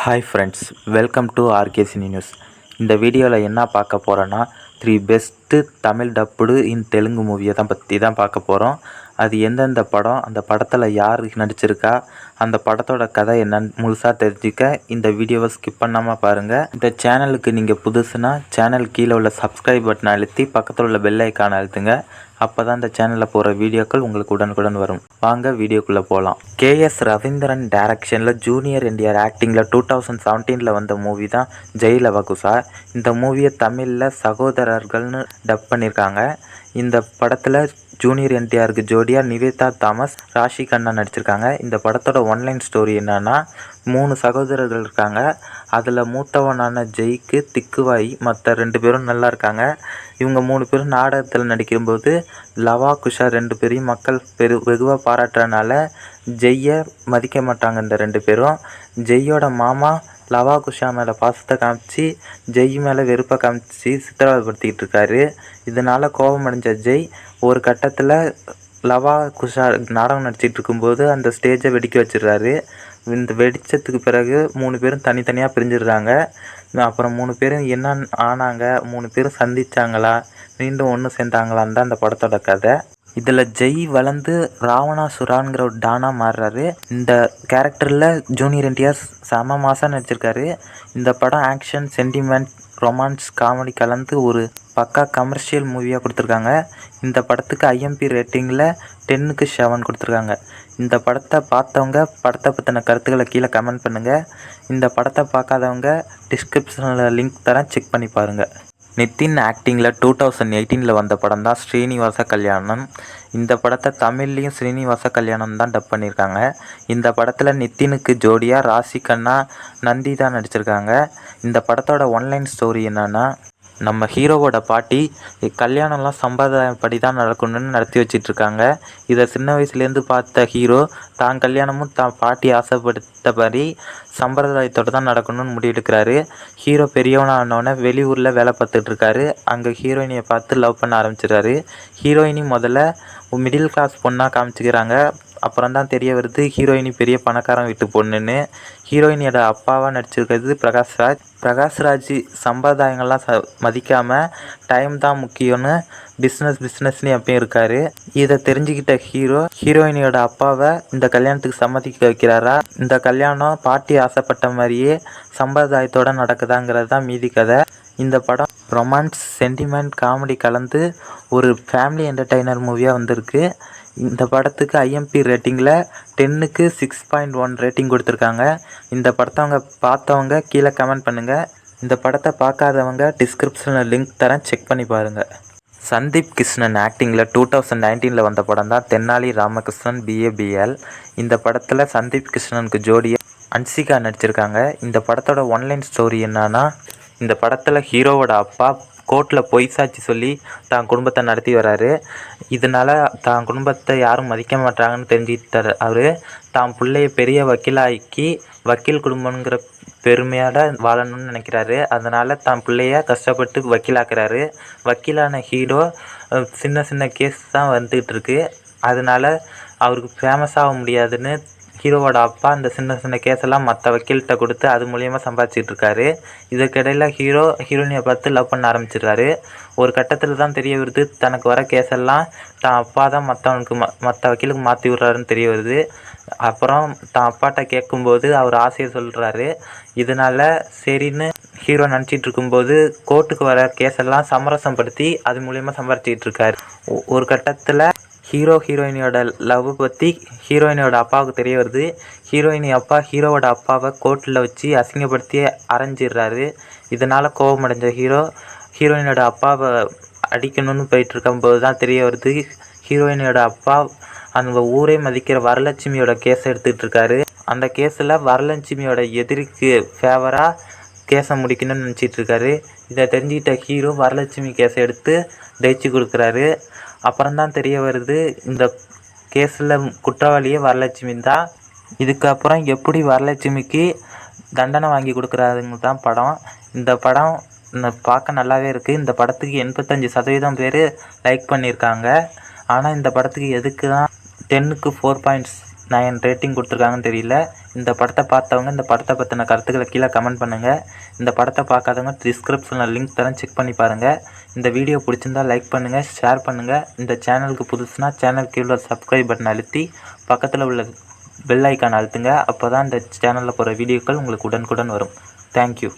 Hi friends, welcome to ஆர்கேசினி news. இந்த வீடியோவில் என்ன பார்க்க போகிறோன்னா 3 best Tamil dubbed in Telugu மூவியை பற்றி தான் பார்க்க போகிறோம். அது எந்தெந்த படம், அந்த படத்தில் யார் நடிச்சிருக்கா, அந்த படத்தோட கதை என்னன்னு முழுசாக தெரிஞ்சுக்க இந்த வீடியோவை ஸ்கிப் பண்ணாமல் பாருங்கள். இந்த சேனலுக்கு நீங்கள் புதுசுனா சேனல் கீழே உள்ள சப்ஸ்கிரைப் பட்டனை அழுத்தி பக்கத்தில் உள்ள பெல் ஐக்கானை அழுத்துங்க. அப்போ தான் இந்த சேனலில் போகிற வீடியோக்கள் உங்களுக்கு உடனுக்குடன் வரும். வாங்க வீடியோக்குள்ளே போகலாம். கேஎஸ் ரவீந்திரன் டைரக்ஷனில் ஜூனியர் என்டிஆர் ஆக்டிங்கில் 2017 வந்த மூவி தான் ஜெய் லவகுசா. இந்த மூவியை தமிழில் சகோதரர்கள்னு டப் பண்ணியிருக்காங்க. இந்த படத்தில் ஜூனியர் என்டிஆருக்கு ஜோடியாக நிவேதா தாமஸ், ராஷி கண்ணா நடிச்சிருக்காங்க. இந்த படத்தோட ஒன்லைன் ஸ்டோரி என்னன்னா, 3 சகோதரர்கள் இருக்காங்க. அதில் மூத்தவனான ஜெய்க்கு திக்குவாய், மற்ற 2 பேரும் நல்லா இருக்காங்க. இவங்க 3 பேரும் நாடகத்தில் நடிக்கும்போது லவா குஷா 2 பேரையும் மக்கள் வெகுவாக பாராட்டுறதுனால ஜெய்யை மதிக்க மாட்டாங்க. இந்த 2 பேரும் ஜெய்யோட மாமா லவா குஷா மேலே பாசத்தை காமிச்சு ஜெய் மேலே வெறுப்பை காமிச்சு சித்திரவதைப்படுத்திக்கிட்டு இருக்காரு. இதனால் கோபமடைஞ்ச ஜெய் ஒரு கட்டத்தில் லவா குஷா நாடகம் நடிச்சிட்டு இருக்கும்போது அந்த ஸ்டேஜை வெடிக்க வச்சிடுறாரு. இந்த வெடித்ததுக்கு பிறகு 3 பேரும் தனித்தனியாக பிரிஞ்சிடுறாங்க. அப்புறம் 3 பேரும் என்ன ஆனாங்க, 3 பேரும் சந்திச்சாங்களா, மீண்டும் ஒன்று சேர்ந்தாங்களான்னு தான் அந்த படத்தோட கதை. இதில் ஜெய் வளர்ந்து ராவணாசுரான்கிற ஒரு டானாக மாறுறாரு. இந்த கேரக்டரில் ஜூனியர் என்டிஆர் செம மாசாக நடிச்சிருக்காரு. இந்த படம் ஆக்ஷன், சென்டிமெண்ட், ரொமான்ஸ், காமெடி கலந்து ஒரு பக்கா கமர்ஷியல் மூவியாக கொடுத்துருக்காங்க. இந்த படத்துக்கு ஐஎம்பி ரேட்டிங்கில் 10க்கு 7 கொடுத்துருக்காங்க. இந்த படத்தை பார்த்தவங்க படத்தை பற்றின கருத்துக்களை கீழே கமெண்ட் பண்ணுங்கள். இந்த படத்தை பார்க்காதவங்க டிஸ்கிரிப்ஷனில் லிங்க் தரேன், செக் பண்ணி பாருங்கள். நிதின் ஆக்டிங்கில் 2018 வந்த படம் தான் ஸ்ரீனிவாச கல்யாணம். இந்த படத்தை தமிழ்லேயும் ஸ்ரீனிவாச கல்யாணம் தான் டப் பண்ணியிருக்காங்க. இந்த படத்தில் நிதினுக்கு ஜோடியாக ராஷி கண்ணா, நந்திதா நடிச்சிருக்காங்க. இந்த படத்தோட ஒன்லைன் ஸ்டோரி என்னென்னா, நம்ம ஹீரோவோட பாட்டி கல்யாணம்லாம் சம்பிரதாயப்படி தான் நடக்கணும்னு நடத்தி வச்சிட்ருக்காங்க. இதை சின்ன வயசுலேருந்து பார்த்த ஹீரோ தான் கல்யாணமும் தான் பாட்டி ஆசைப்படுத்தபடி சம்பிரதாயத்தோடு தான் நடக்கணும்னு முடிவெடுக்கிறாரு. ஹீரோ பெரியவனானோடனே வெளியூரில் வேலை பார்த்துட்ருக்காரு. அங்கே ஹீரோயினியை பார்த்து லவ் பண்ண ஆரம்பிச்சிடுறாரு. ஹீரோயினி முதல்ல மிடில் கிளாஸ் பொண்ணாக காமிச்சிக்கிறாங்க. அப்புறம் தான் தெரிய வருது ஹீரோயினி பெரிய பணக்காரன் வீட்டு பொண்ணுன்னு. ஹீரோயினியோட அப்பாவாக நடிச்சிருக்கிறது பிரகாஷ்ராஜ் சம்பிரதாயங்கள்லாம் மதிக்காமல் டைம் தான் முக்கியம்னு பிஸ்னஸ்னு எப்பயும் இருக்கார். இதை தெரிஞ்சுக்கிட்ட ஹீரோயினியோட அப்பாவை இந்த கல்யாணத்துக்கு சம்மதிக்க வைக்கிறாரா, இந்த கல்யாணம் பாட்டி ஆசைப்பட்ட மாதிரியே சம்பிரதாயத்தோடு நடக்குதாங்கிறது தான் மீதி கதை. இந்த படம் ரொமான்ஸ், சென்டிமெண்ட், காமெடி கலந்து ஒரு ஃபேமிலி என்டர்டெய்னர் மூவியாக வந்திருக்கு. இந்த படத்துக்கு ஐஎம்பி ரேட்டிங்கில் 10க்கு 6.1 ரேட்டிங் கொடுத்துருக்காங்க. இந்த படத்தை பார்த்தவங்க கீழே கமெண்ட் பண்ணுங்கள். இந்த படத்தை பார்க்காதவங்க டிஸ்கிரிப்ஷனில் லிங்க் தரேன், செக் பண்ணி பாருங்கள். சந்தீப் கிருஷ்ணன் ஆக்டிங்கில் 2019 வந்த படம் தான் தென்னாலி ராமகிருஷ்ணன் BABL. இந்த படத்தில் சந்தீப் கிருஷ்ணனுக்கு ஜோடியாக அன்சிகா நடிச்சிருக்காங்க. இந்த படத்தோட ஒன்லைன் ஸ்டோரி என்னன்னா, இந்த படத்தில் ஹீரோவோட அப்பா கோர்ட்டில் பொய் சாட்சி சொல்லி தான் குடும்பத்தை நடத்தி வர்றாரு. இதனால் தான் குடும்பத்தை யாரும் மதிக்க மாட்டாங்கன்னு தெரிஞ்சுக்கிட்டார். அவர் தான் பிள்ளைய பெரிய வக்கீலாக்கி வக்கீல் குடும்பங்கிற பெருமையோட வாழணும்னு நினைக்கிறாரு. அதனால் தான் பிள்ளைய கஷ்டப்பட்டு வக்கீலாக்குறாரு. வக்கீலான ஹீரோ சின்ன சின்ன கேஸ் தான் வந்துக்கிட்டு இருக்கு. அதனால் அவருக்கு ஃபேமஸ் ஆக முடியாதுன்னு ஹீரோவோட அப்பா அந்த சின்ன சின்ன கேஸெல்லாம் மற்ற வக்கீல்கிட்ட கொடுத்து அது மூலியமாக சம்பாதிச்சிட்ருக்காரு. இதுக்கிடையில் ஹீரோயினியை பார்த்து லவ் பண்ண ஆரம்பிச்சிடுறாரு. ஒரு கட்டத்தில் தான் தெரிய வருது தனக்கு வர கேஸெல்லாம் தான் அப்பா தான் மற்ற வக்கீலுக்கு மாற்றி விட்றாருன்னு தெரிய வருது. அப்புறம் தான் அப்பாட்ட கேட்கும்போது அவர் ஆசையை சொல்கிறாரு. இதனால் சரின்னு ஹீரோ நினச்சிட்டு இருக்கும்போது கோர்ட்டுக்கு வர கேஸெல்லாம் சமரசப்படுத்தி அது மூலியமாக சம்பாதிச்சிக்கிட்டு இருக்காரு. ஒரு கட்டத்தில் ஹீரோயினியோட லவ் பற்றி ஹீரோயினியோட அப்பாவுக்கு தெரிய வருது. ஹீரோயினி அப்பா ஹீரோவோட அப்பாவை கோர்ட்டில் வச்சு அசிங்கப்படுத்தி அரைஞ்சிடுறாரு. இதனால் கோபமடைஞ்ச ஹீரோயினோட அப்பாவை அடிக்கணும்னு போயிட்டு இருக்கும்போது தான் தெரிய வருது ஹீரோயினியோட அப்பா அந்த ஊரே மதிக்கிற வரலட்சுமியோட கேஸை எடுத்துகிட்டு இருக்காரு. அந்த கேஸில் வரலட்சுமியோட எதிரிக்கு ஃபேவராக கேஸை முடிக்கணும்னு நினச்சிட்டு இருக்காரு. இதை தெரிஞ்சுக்கிட்ட ஹீரோ வரலட்சுமி கேஸை எடுத்து ஜெயிச்சு கொடுக்குறாரு. அப்புறம்தான் தெரிய வருது இந்த கேஸில் குற்றவாளியே வரலட்சுமி தான். இதுக்கப்புறம் எப்படி வரலட்சுமிக்கு தண்டனை வாங்கி கொடுக்குறாருங்க தான் படம். இந்த படம் பார்க்க நல்லாவே இருக்குது. இந்த படத்துக்கு 85% பேர் லைக் பண்ணியிருக்காங்க. ஆனால் இந்த படத்துக்கு எதுக்கு தான் 10க்கு 4.9 9 ரேட்டிங் கொடுத்துருக்காங்கன்னு தெரியல. இந்த படத்தை பார்த்தவங்க இந்த படத்தை பற்றின கருத்துக்களை கீழே கமெண்ட் பண்ணுங்கள். இந்த படத்தை பார்க்காதவங்க டிஸ்கிரிப்ஷனில் லிங்க் தரேன், செக் பண்ணி பாருங்கள். இந்த வீடியோ பிடிச்சிருந்தால் லைக் பண்ணுங்கள், ஷேர் பண்ணுங்கள். இந்த சேனலுக்கு புதுசுனா சேனல் கீழே சப்ஸ்கிரைப் பட்டன் அழுத்தி பக்கத்தில் உள்ள பெல் ஐக்கான் அழுத்துங்க. அப்போ தான் இந்த சேனலில் போகிற வீடியோக்கள் உங்களுக்கு உடனுக்குடன் வரும். தேங்க்யூ.